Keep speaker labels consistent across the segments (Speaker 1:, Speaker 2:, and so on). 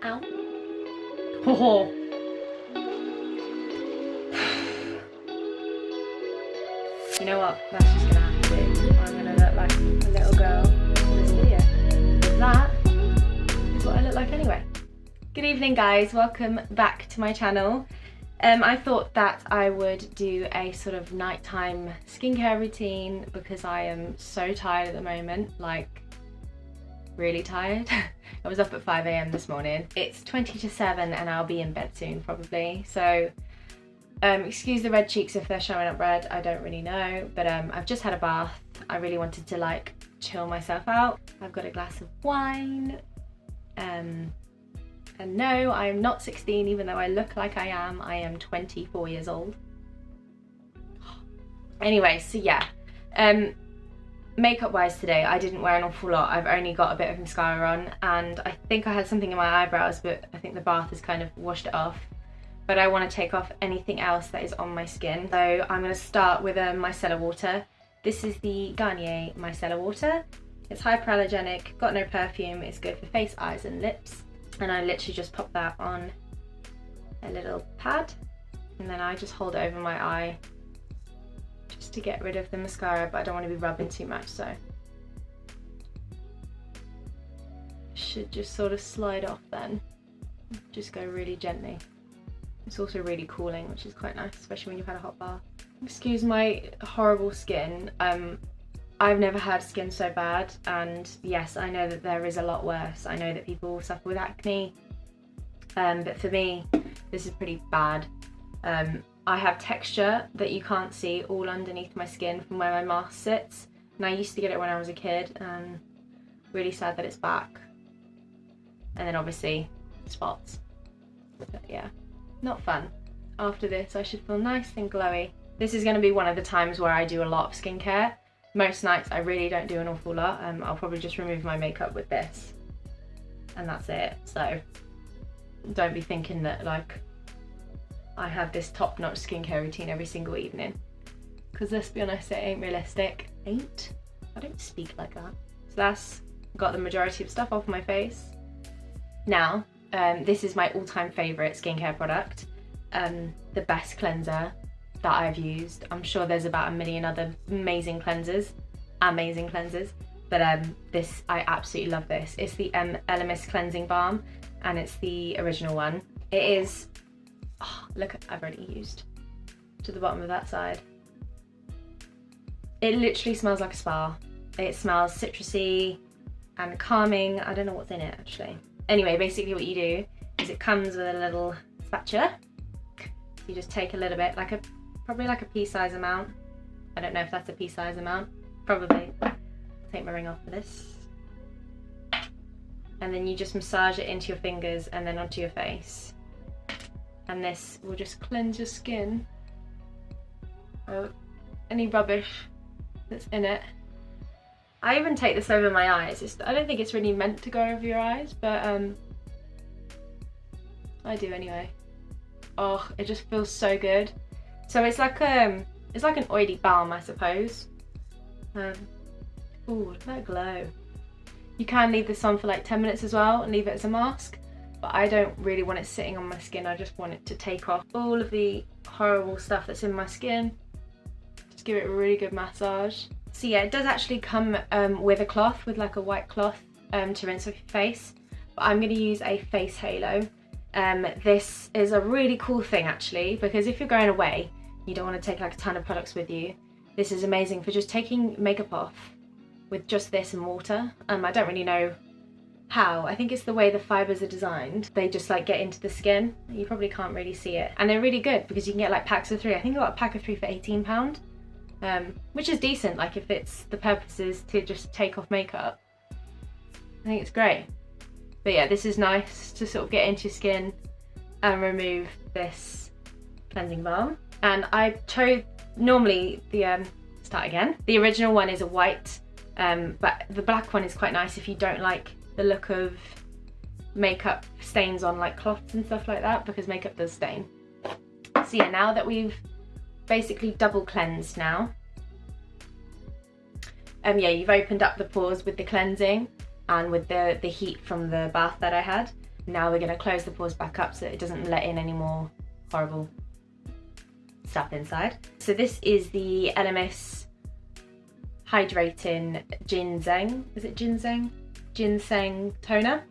Speaker 1: Ow. Oh. You know what? That's just gonna have to do. I'm gonna look like a little girl in this video. Because that is what I look like anyway. Good evening, guys. Welcome back to my channel. I thought that I would do a sort of nighttime skincare routine because I am so tired at the moment, like really tired. I was up at 5 AM this morning. It's 20 to 7 and I'll be in bed soon probably. So excuse the red cheeks if they're showing up red, I don't really know. But I've just had a bath. I really wanted to like chill myself out. I've got a glass of wine. And no, I am not 16 even though I look like I am. I am 24 years old. Anyway, so yeah. Makeup wise today, I didn't wear an awful lot. I've only got a bit of mascara on and I think I had something in my eyebrows, but I think the bath has kind of washed it off. But I want to take off anything else that is on my skin. So I'm going to start with a micellar water. This is the Garnier micellar water. It's hyperallergenic, got no perfume, it's good for face, eyes and lips. And I literally just pop that on a little pad and then I just hold it over my eye just to get rid of the mascara, but I don't want to be rubbing too much, so should just sort of slide off then. Just go really gently. It's also really cooling, which is quite nice, especially when you've had a hot bath. Excuse my horrible skin. I've never had skin so bad, and yes, I know that there is a lot worse. I know that people suffer with acne, but for me, this is pretty bad. I have texture that you can't see all underneath my skin from where my mask sits, and I used to get it when I was a kid, and really sad that it's back. And then obviously spots, but yeah, not fun. After this I should feel nice and glowy. This is going to be one of the times where I do a lot of skincare. Most nights I really don't do an awful lot. I'll probably just remove my makeup with this and that's it. So don't be thinking that like I have this top-notch skincare routine every single evening, because let's be honest, it ain't realistic. Ain't? I don't speak like that. So that's got the majority of stuff off my face. Now, this is my all-time favourite skincare product, the best cleanser that I've used. I'm sure there's about a million other amazing cleansers, but this, I absolutely love this. It's the Elemis cleansing balm, and it's the original one. It is, oh, look, I've already used to the bottom of that side. It literally smells like a spa. It smells citrusy and calming. I don't know what's in it actually. Anyway, basically what you do is it comes with a little spatula. You just take a little bit, probably like a pea-size amount. I don't know if that's a pea-size amount. Probably. I'll take my ring off for this. And then you just massage it into your fingers and then onto your face. And this will just cleanse your skin of any rubbish that's in it. I even take this over my eyes. I don't think it's really meant to go over your eyes, but I do anyway. Oh, it just feels so good. So it's like an oily balm, I suppose. Ooh, look at that glow. You can leave this on for like 10 minutes as well and leave it as a mask, but I don't really want it sitting on my skin. I just want it to take off all of the horrible stuff that's in my skin. Just give it a really good massage. So yeah, it does actually come with a cloth, with like a white cloth to rinse off your face, but I'm going to use a face halo. This is a really cool thing actually, because if you're going away, you don't want to take like a ton of products with you. This is amazing for just taking makeup off with just this and water. I don't really know how. I think it's the way the fibres are designed. They just like get into the skin. You probably can't really see it. And they're really good because you can get like packs of 3. I think I got a pack of 3 for £18, which is decent, like if it's the purpose is to just take off makeup. I think it's great. But yeah, this is nice to sort of get into your skin and remove this cleansing balm. And I chose, normally the, start again. The original one is a white, but the black one is quite nice if you don't like the look of makeup stains on like cloths and stuff like that, because makeup does stain. So yeah, now that we've basically double cleansed now, yeah, you've opened up the pores with the cleansing and with the heat from the bath that I had. Now we're going to close the pores back up so it doesn't let in any more horrible stuff inside. So this is the Elemis Hydrating Ginseng, is it Ginseng? Ginseng toner.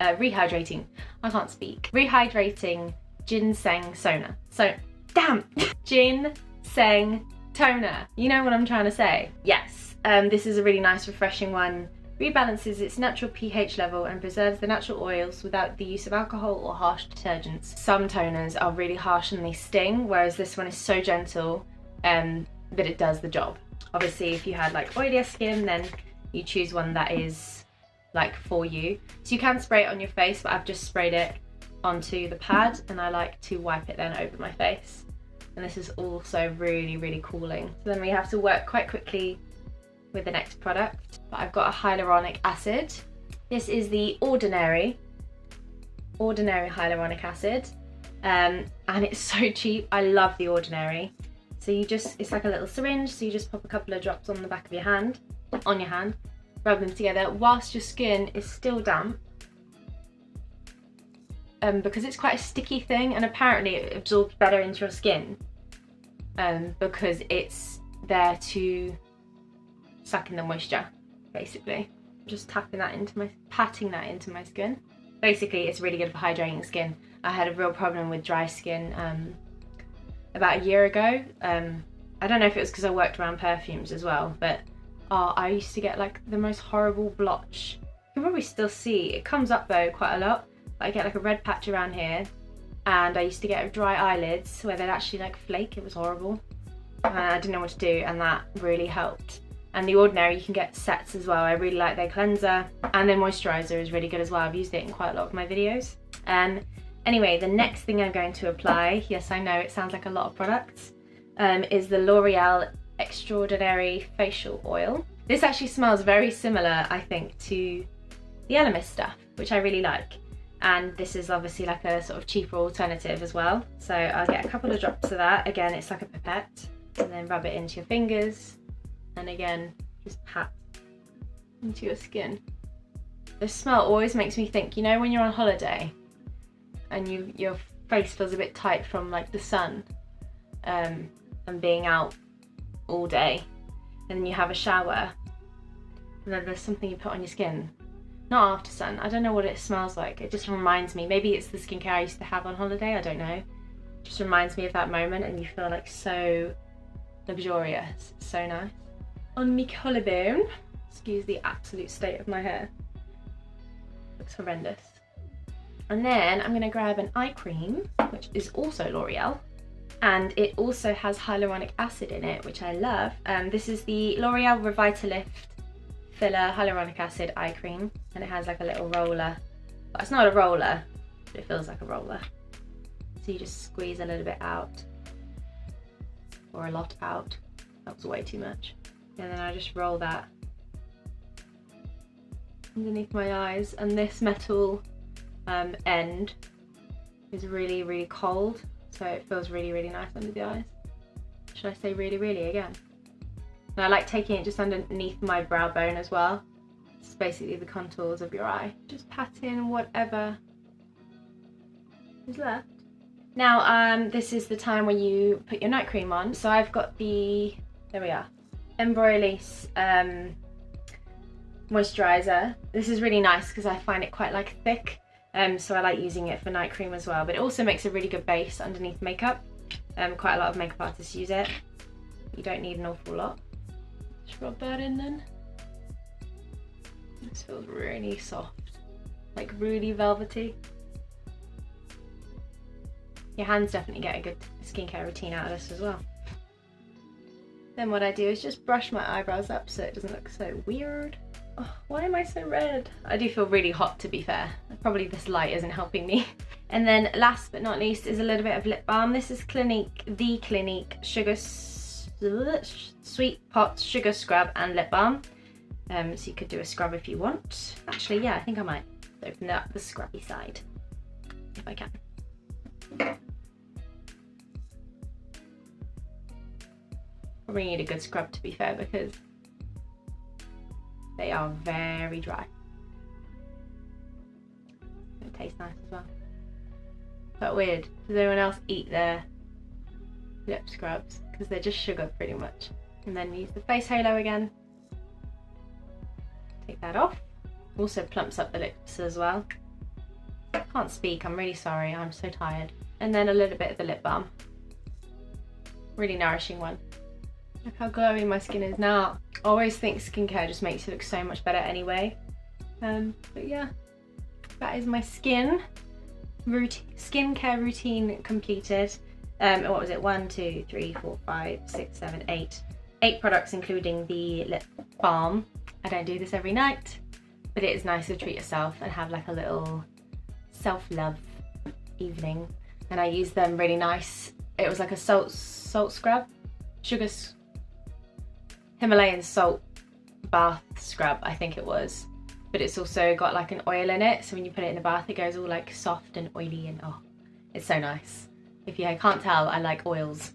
Speaker 1: Rehydrating, I can't speak. Rehydrating Ginseng toner. So, damn! Ginseng toner. You know what I'm trying to say? Yes. This is a really nice, refreshing one. Rebalances its natural pH level and preserves the natural oils without the use of alcohol or harsh detergents. Some toners are really harsh and they sting, whereas this one is so gentle that it does the job. Obviously, if you had like oilier skin, then you choose one that is like for you. So you can spray it on your face, but I've just sprayed it onto the pad and I like to wipe it then over my face. And this is also really, really cooling. So then we have to work quite quickly with the next product. But I've got a hyaluronic acid. This is the ordinary hyaluronic acid. And it's so cheap. I love the ordinary. So you just, it's like a little syringe, so you just pop a couple of drops on the back of your hand, rub them together whilst your skin is still damp. Because it's quite a sticky thing, and apparently it absorbs better into your skin because it's there to suck in the moisture, basically. Just patting that into my skin. Basically, it's really good for hydrating skin. I had a real problem with dry skin about a year ago. I don't know if it was because I worked around perfumes as well, but I used to get like the most horrible blotch. You can probably still see, it comes up though quite a lot. I get like a red patch around here, and I used to get dry eyelids where they'd actually like flake. It was horrible. I didn't know what to do, and that really helped. And the Ordinary, you can get sets as well. I really like their cleanser, and their moisturiser is really good as well. I've used it in quite a lot of my videos. Anyway, the next thing I'm going to apply, yes I know it sounds like a lot of products, is the L'Oreal Extraordinary Facial Oil. This actually smells very similar, I think, to the Elemis stuff, which I really like. And this is obviously like a sort of cheaper alternative as well. So I'll get a couple of drops of that. Again, it's like a pipette, and then rub it into your fingers. And again, just pat into your skin. This smell always makes me think, you know when you're on holiday and your face feels a bit tight from like the sun and being out all day, and then you have a shower and then there's something you put on your skin. Not after sun, I don't know what it smells like. It just reminds me, maybe it's the skincare I used to have on holiday, I don't know. It just reminds me of that moment, and you feel like so luxurious, so nice. On my collarbone, excuse the absolute state of my hair. Looks horrendous. And then I'm gonna grab an eye cream, which is also L'Oreal, and it also has hyaluronic acid in it, which I love. This is the L'Oreal Revitalift Filler Hyaluronic Acid Eye Cream, and it has like a little roller. But it's not a roller, but it feels like a roller. So you just squeeze a little bit out, or a lot out. That was way too much. And then I just roll that underneath my eyes, and this metal end is really, really cold, so it feels really, really nice under the eyes. Should I say really, really again? And I like taking it just underneath my brow bone as well. It's basically the contours of your eye. Just pat in whatever is left. Now, this is the time when you put your night cream on. So I've got the, there we are, Embryolisse moisturiser. This is really nice because I find it quite like thick, so I like using it for night cream as well. But it also makes a really good base underneath makeup. Quite a lot of makeup artists use it. You don't need an awful lot. Just rub that in then. This feels really soft, like really velvety. Your hands definitely get a good skincare routine out of this as well. Then what I do is just brush my eyebrows up so it doesn't look so weird. Oh, why am I so red? I do feel really hot, to be fair. Probably this light isn't helping me. And then last but not least is a little bit of lip balm. This is Clinique, the Clinique Sweet Pot Sugar Scrub and Lip Balm. So you could do a scrub if you want. Actually, yeah, I think I might open up the scrubby side, if I can. Probably need a good scrub, to be fair, because they are very dry. I'm gonna taste nice as well. But weird. Does anyone else eat their lip scrubs? Because they're just sugar pretty much. And then use the face halo again. Take that off. Also plumps up the lips as well. Can't speak, I'm really sorry, I'm so tired. And then a little bit of the lip balm. Really nourishing one. Look how glowy my skin is now. I always think skincare just makes it look so much better anyway. But yeah, that is my skincare routine completed. What was it? 1, 2, 3, 4, 5, 6, 7, 8. 8 products including the lip balm. I don't do this every night, but it is nice to treat yourself and have like a little self-love evening. And I use them really nice. It was like a salt scrub, Himalayan salt bath scrub, I think it was. But it's also got like an oil in it, so when you put it in the bath it goes all like soft and oily, and oh, it's so nice. If you can't tell, I like oils.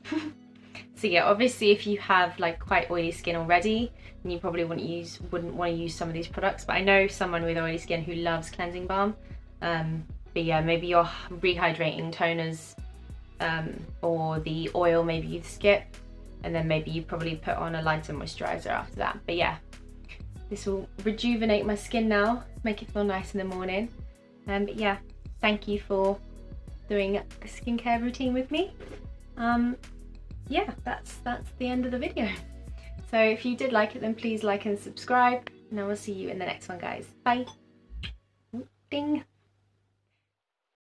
Speaker 1: So yeah, obviously if you have like quite oily skin already, then you probably wouldn't want to use some of these products. But I know someone with oily skin who loves cleansing balm. But yeah, maybe your rehydrating toners or the oil maybe you skip, and then maybe you probably put on a lighter moisturiser after that. But yeah, this will rejuvenate my skin now, make it feel nice in the morning. But yeah, thank you for doing a skincare routine with me. Yeah, that's the end of the video. So if you did like it, then please like and subscribe, and I will see you in the next one, guys. Bye. Ding.